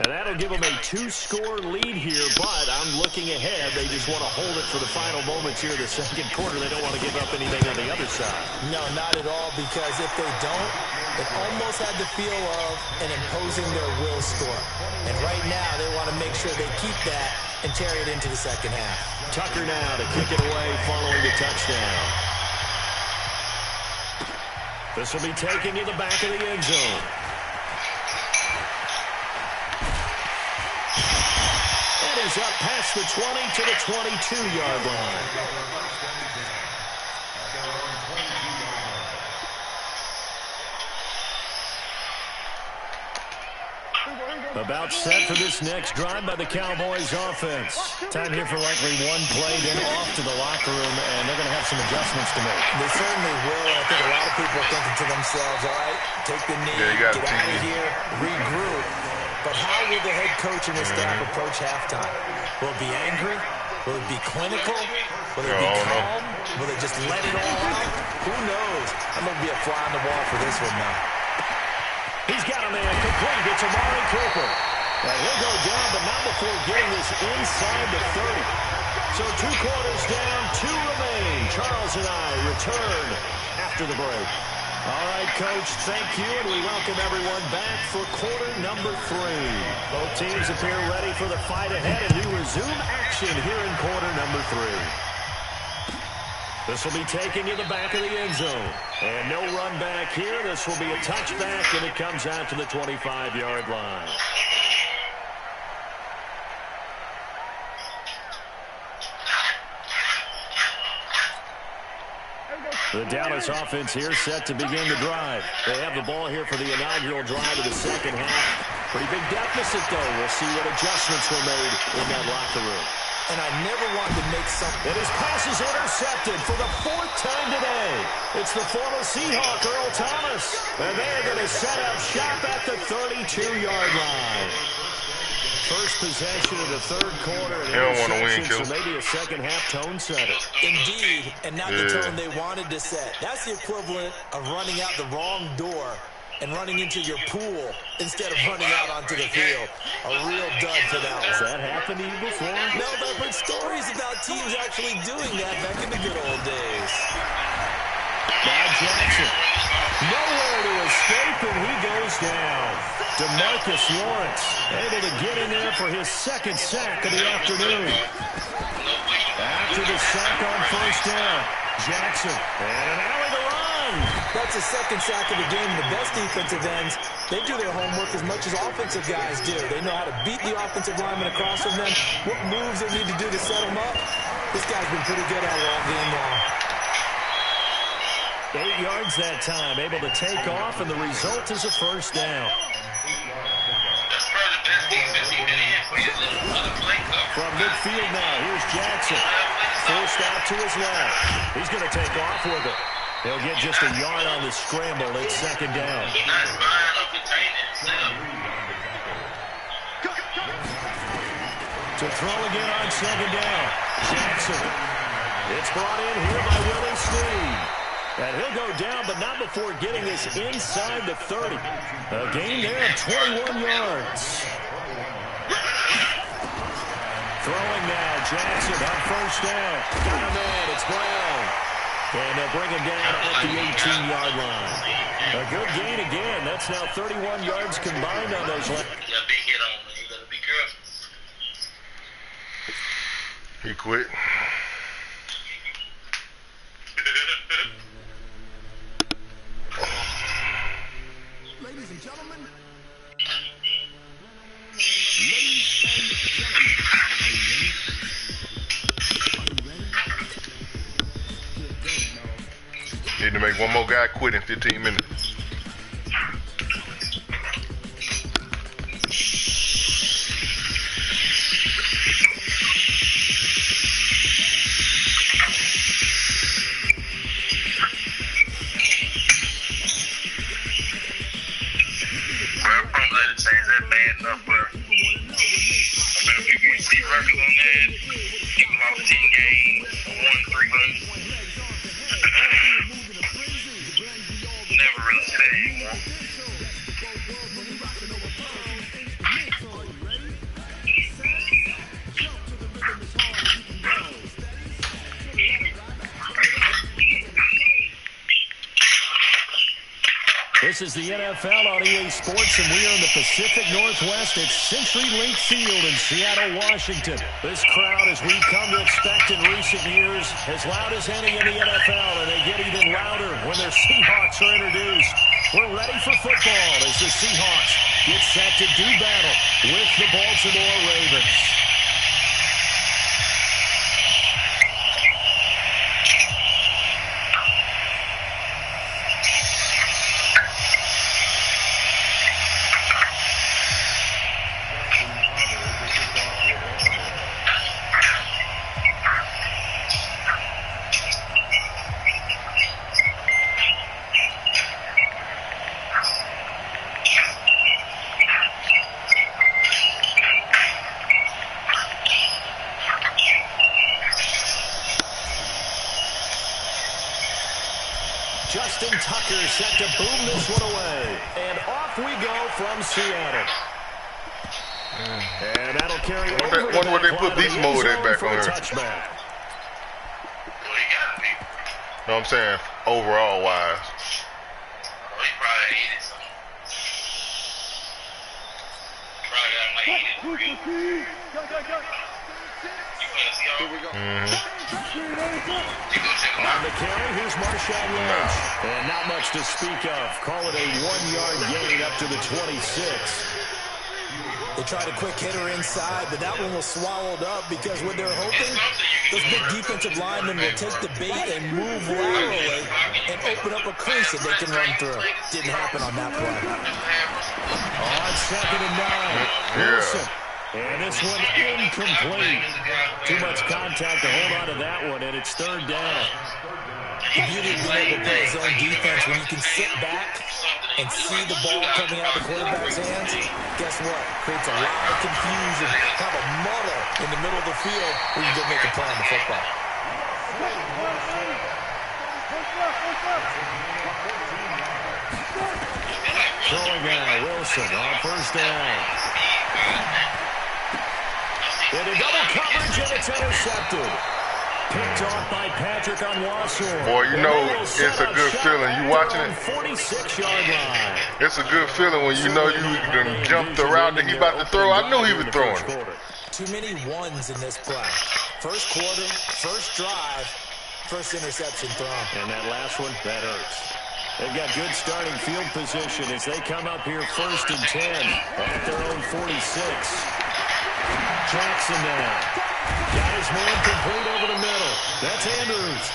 S2: And that'll give them a 2-score lead here, but I'm looking ahead. They just want to hold it for the final moments here in the 2nd quarter. They don't want to give up anything on the other side.
S3: No, not at all, because if they don't, it almost had the feel of an imposing their will score. And right now, they want to make sure they keep that and carry it into the 2nd half.
S2: Tucker now to kick it away following the touchdown. This will be taken to the back of the end zone. And he's up past the 20 to the 22-yard line. About set for this next drive by the Cowboys offense. Time here for likely one play, then off to the locker room, and they're going to have some adjustments to make.
S3: They certainly will. I think a lot of people are thinking to themselves, all right, take the knee, get out of here, regroup. But how will the head coach and his staff approach halftime? Will it be angry? Will it be clinical? Will it be calm? Will they just let it all out? Who knows? I'm going to be a fly on the wall for this one now.
S2: He's got a man complete. It's Amari Cooper. Now he'll go down, but not before getting this inside the 30. So 2 quarters down, 2 remain. Charles and I return after the break. All right, Coach, thank you, and we welcome everyone back for quarter number 3. Both teams appear ready for the fight ahead, and we resume action here in quarter number 3. This will be taken to the back of the end zone. And no run back here. This will be a touchback, and it comes out to the 25-yard line. The Dallas offense here set to begin the drive. They have the ball here for the inaugural drive of the second half. Pretty big deficit, though. We'll see what adjustments were made in that locker room.
S3: And I never wanted to make something.
S2: And his pass is intercepted for the 4th time today. It's the former Seahawk, Earl Thomas. And they're going to set up shop at the 32-yard line. First possession of the 3rd quarter.
S1: They don't want to win,
S2: so maybe a second-half tone setter.
S3: Indeed, and not the tone they wanted to set. That's the equivalent of running out the wrong door and running into your pool instead of running out onto the field. A real dud for that one.
S2: Has that happened to you before?
S3: No, but I've heard stories about teams actually doing that back in the good old days.
S2: Now Jackson, nowhere to escape, and he goes down. DeMarcus Lawrence able to get in there for his 2nd sack of the afternoon. After the sack on 1st down, Jackson, and an alley to run.
S3: That's the 2nd sack of the game. The best defensive ends, they do their homework as much as offensive guys do. They know how to beat the offensive lineman across from them, what moves they need to do to set them up. This guy's been pretty good at it all game long.
S2: 8 yards that time, able to take off, and the result is a 1st down.
S6: That's probably the best defense he's been in for his other play cover.
S2: From midfield now, here's Jackson. Forced out to his left. He's going to take off with it. He'll get just a yard on the scramble. It's 2nd down.
S6: He's not spying or containing himself.
S2: To throw again on 2nd down. Jackson. It's brought in here by Willie Snead. And he'll go down, but not before getting this inside the 30. A gain there of 21 yards. Throwing now, Jackson on 1st down. Got him in, it's Brown. And they'll bring him down at the 18-yard line. A good gain again. That's now 31 yards combined on those left.
S6: You got a big hit on him. You got to be careful.
S1: He quit.
S5: Ladies and gentlemen.
S1: Need to make one more guy quit in 15 minutes.
S2: This is the NFL on EA Sports, and we are in the Pacific Northwest at CenturyLink Field in Seattle, Washington. This crowd, as we've come to expect in recent years, as loud as any in the NFL, and they get even louder when their Seahawks are introduced. We're ready for football as the Seahawks get set to do battle with the Baltimore Ravens. Baker set to boom this one away. And off we go from Seattle. And that'll carry over.
S1: Wonder what they put beast mode at back on here.
S2: Touchback.
S6: Well, he got to be.
S1: No, I'm saying overall wise.
S6: Oh, he probably hated something. Probably got my hated for you. You want to see how? Here we go. You go check him
S2: On
S6: out.
S2: the carry, here's Marshawn Lynch. And not much to speak of. Call it a 1-yard gain up to the 26.
S3: They tried a quick hitter inside, but that one was swallowed up because what they're hoping, those big defensive linemen will take the bait and move laterally and open up a crease that they can run through. Didn't happen on that play.
S2: On 2nd and 9. Wilson. And this one incomplete. Too much contact to hold on to that one, and it's 3rd down.
S3: The beauty of being able to play zone defense when you can sit back and see the ball coming out of the quarterback's hands, guess what? Creates a lot of confusion, have a muddle in the middle of the field where you can make a play on the football.
S2: Throwing now, Wilson on 1st down. Into double coverage, and it's intercepted. Picked off by Patrick on Wassor.
S1: Boy, you know it's a good feeling. You watching it?
S2: 46-yard line.
S1: It's a good feeling when you know you done jumped the route that he about to throw. I knew he was throwing.
S3: Too many ones in this play. First quarter, first drive, first interception thrown.
S2: And that last one, that hurts. They've got good starting field position as they come up here 1st and 10 at their own 46. Jackson now. Got his man complete over the middle. That's Andrews.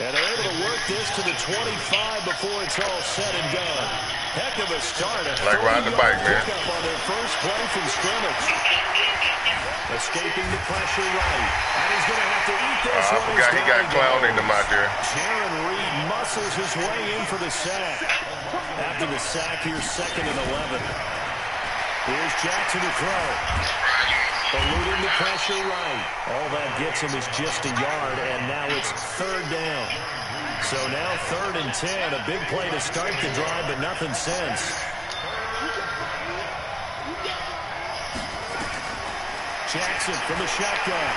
S2: And they're able to work this to the 25 before it's all said and done. Heck of a start.
S1: Like riding the bike, man.
S2: On their first play from scrimmage. Escaping the pressure right. And he's going to have to eat this
S1: I
S2: one.
S1: forgot he got clown in them out there.
S2: Jaron Reed muscles his way in for the sack. After the sack, here's 2nd and 11. Here's Jackson to throw. Eluding the pressure right. All that gets him is just a yard, and now it's 3rd down. So now 3rd and 10. A big play to start the drive, but nothing since. Jackson from the shotgun.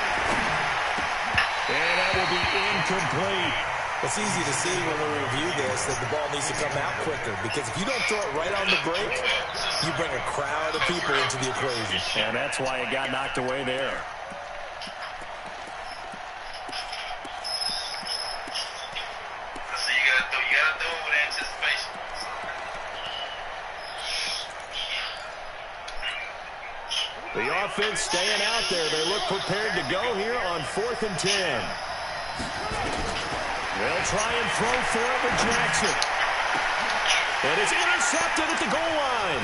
S2: And that will be incomplete.
S3: It's easy to see when we review this that the ball needs to come out quicker because if you don't throw it right on the break, you bring a crowd of people into the equation.
S2: And that's why it got knocked away there.
S6: So you gotta throw with anticipation.
S2: The offense staying out there. They look prepared to go here on 4th and 10. They'll try and throw for it with Jackson. And it's intercepted at the goal line.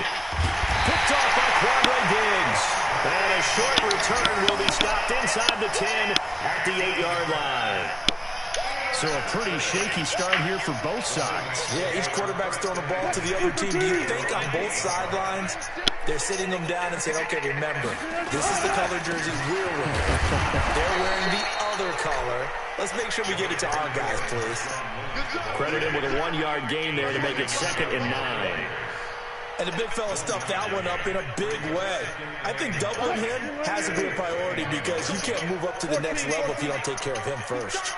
S2: Picked off by Quadre Diggs. And a short return will be stopped inside the 10 at the 8-yard line. So a pretty shaky start here for both sides.
S3: Yeah, each quarterback's throwing the ball to the other team. Do you think on both sidelines they're sitting them down and saying, okay, remember, this is the color jersey we're wearing. They're wearing the other color. Let's make sure we get it to our guys, please.
S2: Credit him with a 1-yard gain there to make it 2nd and 9.
S3: And the big fella stuffed that one up in a big way. I think doubling him has to be a priority because you can't move up to the next level if you don't take care of him first.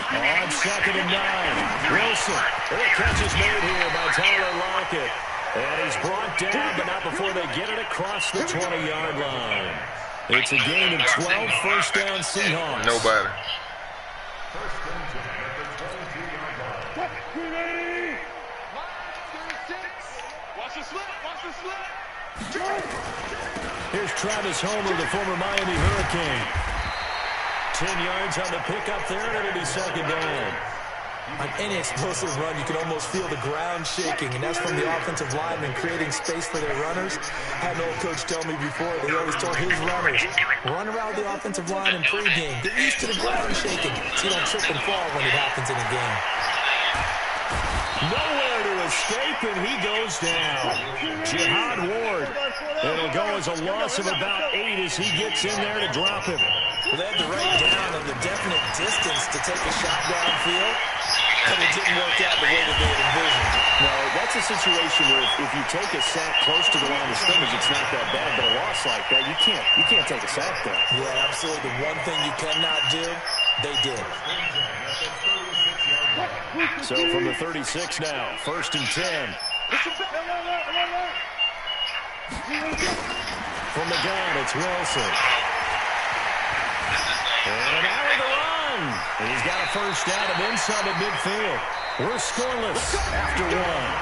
S2: On 2nd and 9, Wilson. And a catch is made here by Tyler Lockett. And he's brought down, but not before they get it across the 20-yard line. It's a gain of 12, 1st down Seahawks.
S1: Nobody.
S2: Here's Travis Homer, the former Miami Hurricane. 10 yards on the pickup there, and it'll be 2nd down.
S3: On any explosive run, you can almost feel the ground shaking, and that's from the offensive linemen creating space for their runners. I had an old coach tell me before, they always told his runners, run around the offensive line in pregame. Get used to the ground shaking so you don't trip and fall when it happens in a game.
S2: Nowhere to escape, and he goes down. Jihad Ward. It'll go as a loss of about 8 as he gets in there to drop him.
S3: Well, they had the right down and the definite distance to take a shot downfield. but it didn't work out the way that they had envisioned.
S2: No, that's a situation where if you take a sack close to the line of scrimmage, it's not that bad. But a loss like that, you can't take a sack there.
S3: Yeah, absolutely. The one thing you cannot do, they did.
S2: So from the 36 now, 1st and 10. From the gun, it's Wilson. And out of the run. And he's got a first down and inside of midfield. We're scoreless after one.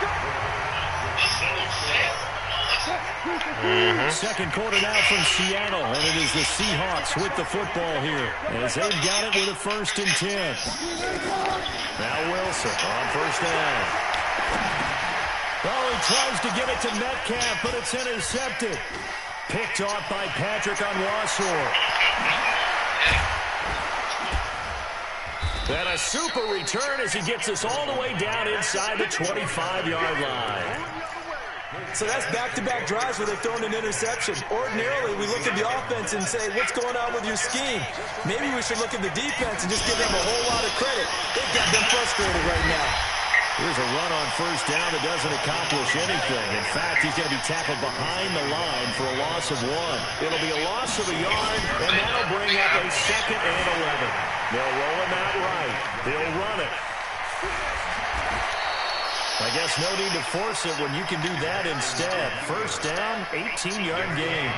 S2: Second quarter now from Seattle, and it is the Seahawks with the football here as they've got it with a 1st and 10. Now Wilson on first down. Oh, he tries to get it to Metcalf, but it's intercepted. Picked off by Patrick Onwuasor. And a super return as he gets us all the way down inside the 25-yard line.
S3: So that's back-to-back drives where they've thrown an interception. Ordinarily, we look at the offense and say, what's going on with your scheme? Maybe we should look at the defense and just give them a whole lot of credit. They've got them frustrated right now.
S2: Here's a run on first down that doesn't accomplish anything. In fact, he's going to be tackled behind the line for a loss of 1. It'll be a loss of a yard, and that'll bring up a 2nd and 11. They'll roll him out right. He'll run it. I guess no need to force it when you can do that instead. First down, 18-yard gain.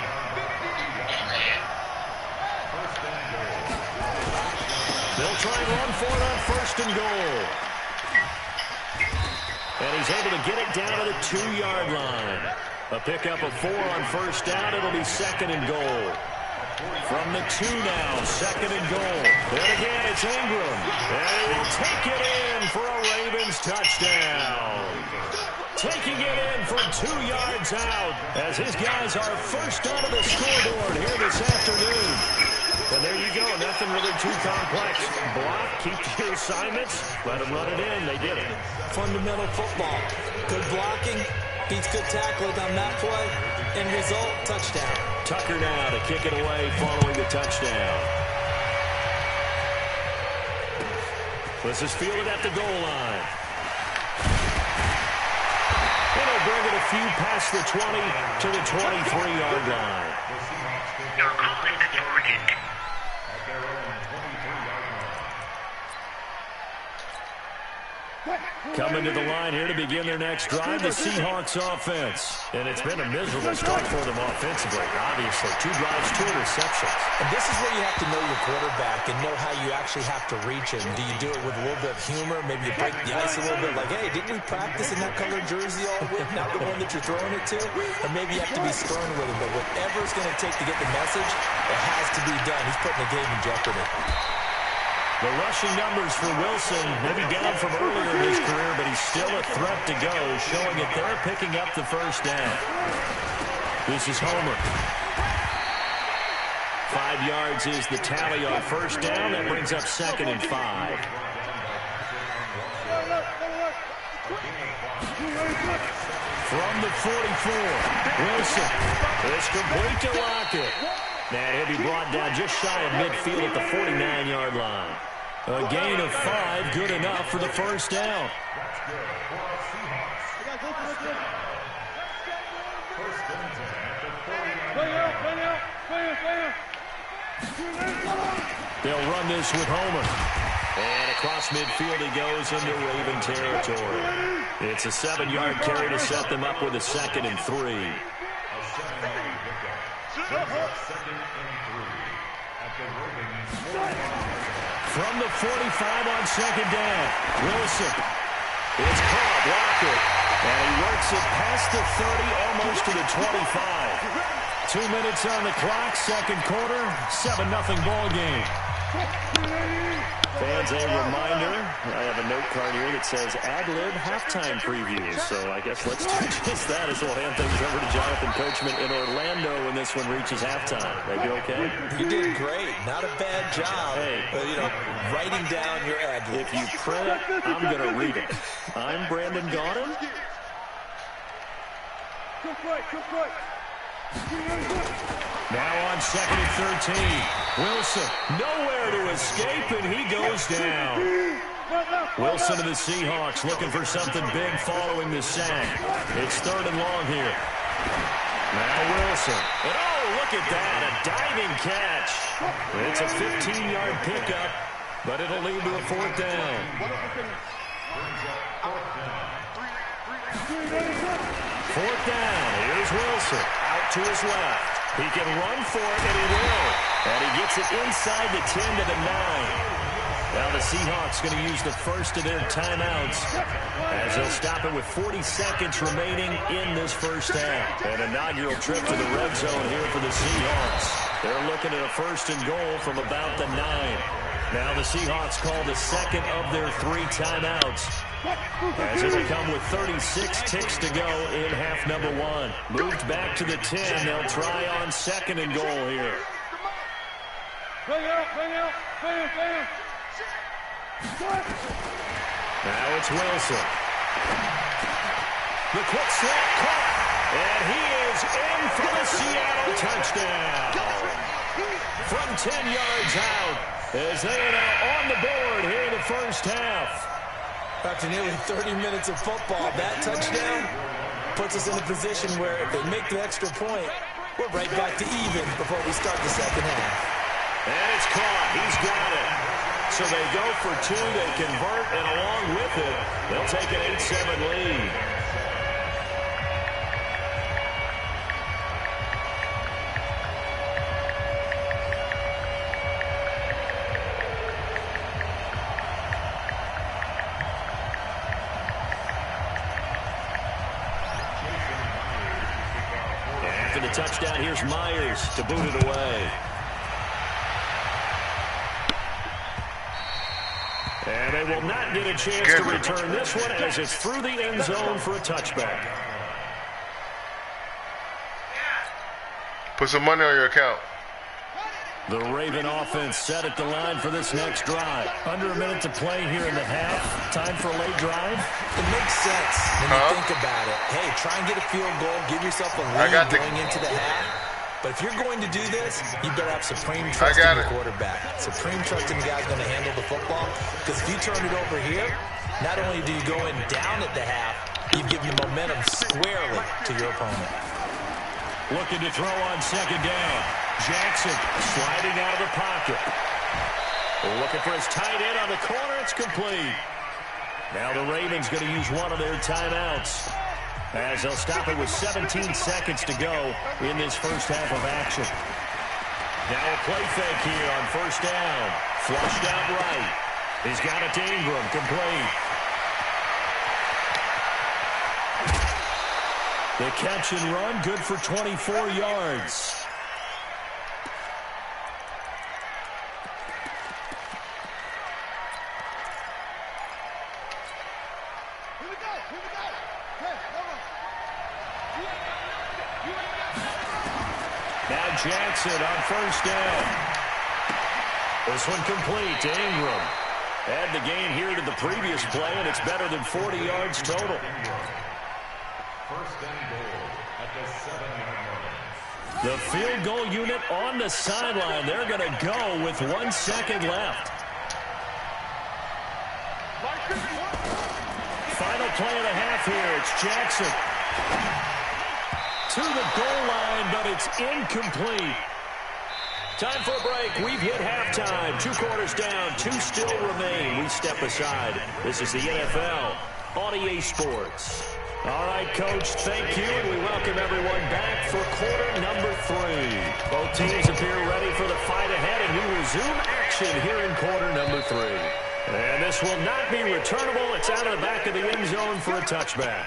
S2: They'll try and run for it on 1st and goal. And he's able to get it down to the 2-yard line. A pickup of 4 on first down. It'll be 2nd and goal. From the 2 now, 2nd and goal. And again, it's Ingram. And he will take it in for a Ravens touchdown. Taking it in from 2 yards out as his guys are first onto the scoreboard here this afternoon. And there you go, nothing really too complex. Block, keep to your assignments, let them run it in. They did it.
S3: Fundamental football. Good blocking, beats good tackling on that play. End result, touchdown.
S2: Tucker now to kick it away following the touchdown. This is fielded at the goal line. And he'll bring it a few past the 20 to the 23-yard line. Coming to the line here to begin their next drive, the Seahawks offense. And it's been a miserable start for them offensively, obviously. 2 drives, 2 interceptions.
S3: And this is where you have to know your quarterback and know how you actually have to reach him. Do you do it with a little bit of humor? Maybe you break the ice a little bit like, hey, didn't we practice in that colored jersey all week, not the one that you're throwing it to? Or maybe you have to be stern with him. But whatever it's going to take to get the message, it has to be done. He's putting the game in jeopardy.
S2: The rushing numbers for Wilson, maybe down from earlier in his career, but he's still a threat to go, showing that they're picking up the first down. This is Homer. 5 yards is the tally on first down. That brings up 2nd and 5. From the 44, Wilson. It's complete to Lockett. And he'll be brought down just shy of midfield at the 49-yard line. A gain of 5, good enough for the first down. They'll run this with Homer. And across midfield he goes into Raven territory. It's a 7-yard carry to set them up with a 2nd and 3. From the 45 on second down, Wilson. It's caught, Lockett. And he works it past the 30, almost to the 25. 2 minutes on the clock, second quarter, 7-0 ball game. Fans, a reminder, I have a note card here that says ad-lib halftime preview. So I guess let's do just that as we'll hand things over to Jonathan Coachman in Orlando when this one reaches halftime. Are you okay?
S3: You did great. Not a bad job.
S2: Hey.
S3: But, writing down your ad-lib.
S2: If you print it, I'm going to read it. I'm Brandon Gaudin. Now on 2nd and 13. Wilson, nowhere to escape, and he goes down. Wilson to the Seahawks looking for something big following the sack. It's 3rd and long here. Now Wilson. And oh, look at that, a diving catch. It's a 15-yard pickup, but it'll lead to a 4th down. 4th down. Here's Wilson. Out to his left. He can run for it, and he will. And he gets it inside the 10 to the 9. Now the Seahawks going to use the first of their timeouts as they'll stop it with 40 seconds remaining in this first half. An inaugural trip to the red zone here for the Seahawks. They're looking at a 1st and goal from about the 9. Now the Seahawks call the second of their 3 timeouts as it'll come with 36 ticks to go in half number 1. Moved back to the 10. They'll try on 2nd and goal here.
S4: Bang.
S2: Now it's Wilson. The quick slap caught. And he is in for the Seattle touchdown. From 10 yards out as they are now on the board here in the first half.
S3: After nearly 30 minutes of football, that touchdown puts us in a position where if they make the extra point, we're right back to even before we start the second half.
S2: And it's caught. He's got it. So they go for 2, they convert, and along with it, they'll take an 8-7 lead. After the touchdown, here's Myers to boot it away. And they will not get a chance to return this one as it's through the end zone for a touchback.
S1: Put some money on your account.
S2: The Raven offense set at the line for this next drive. Under a minute to play here in the half. Time for a late drive.
S3: It makes sense when you think about it. Hey, try and get a field goal. Give yourself a lead going into the half. But if you're going to do this, you better have supreme trust in your quarterback. Supreme trust in the guy who's going to handle the football. Because if you turn it over here, not only do you go in down at the half, you give the momentum squarely to your opponent.
S2: Looking to throw on 2nd down. Jackson sliding out of the pocket. Looking for his tight end on the corner. It's complete. Now the Ravens going to use one of their timeouts as they'll stop it with 17 seconds to go in this first half of action. Now a play fake here on 1st down. Flushed out right. He's got it to Ingram, complete. The catch and run, good for 24 yards. Now Jackson on 1st down. This one complete to Ingram. Add the gain here to the previous play, and it's better than 40 yards total.
S7: 1st and goal at the 7-yard line.
S2: The field goal unit on the sideline. They're going to go with 1 second left. Final play of the half here. It's Jackson to the goal line, but it's incomplete. Time for a break. We've hit halftime. 2 quarters down. 2 still remain. We step aside. This is the NFL on EA Sports. All right, Coach, thank you, and we welcome everyone back for quarter number 3. Both teams appear ready for the fight ahead, and we resume action here in quarter number 3. And this will not be returnable. It's out of the back of the end zone for a touchback.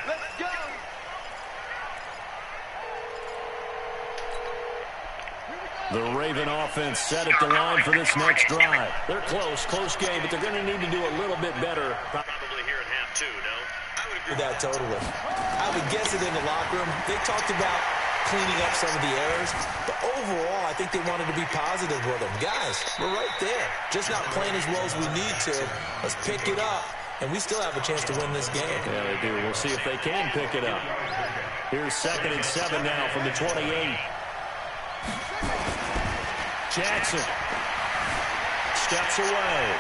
S2: The Raven offense set at the line for this next drive. They're close game, but they're going to need to do a little bit better.
S8: Probably here in half 2, no?
S3: I would agree with that totally. I would guess it in the locker room. They talked about cleaning up some of the errors, but overall, I think they wanted to be positive with them. Guys, we're right there. Just not playing as well as we need to. Let's pick it up, and we still have a chance to win this game.
S2: Yeah, they do. We'll see if they can pick it up. Here's 2nd and 7 now from the 28. Jackson steps away.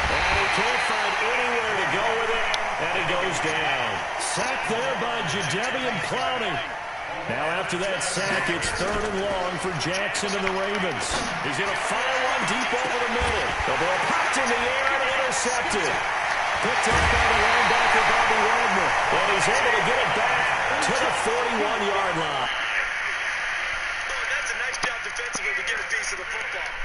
S2: And he can't find anywhere to go with it, and he goes down. Sacked there by Jadeveon Clowney. Now after that sack, it's 3rd and long for Jackson and the Ravens. He's going to fire one deep over the middle. The ball popped in the air and intercepted. Picked up by the linebacker, Bobby Wagner. And he's able to get it back to the 41-yard line.
S8: That's a nice job defensively to get a piece of the football.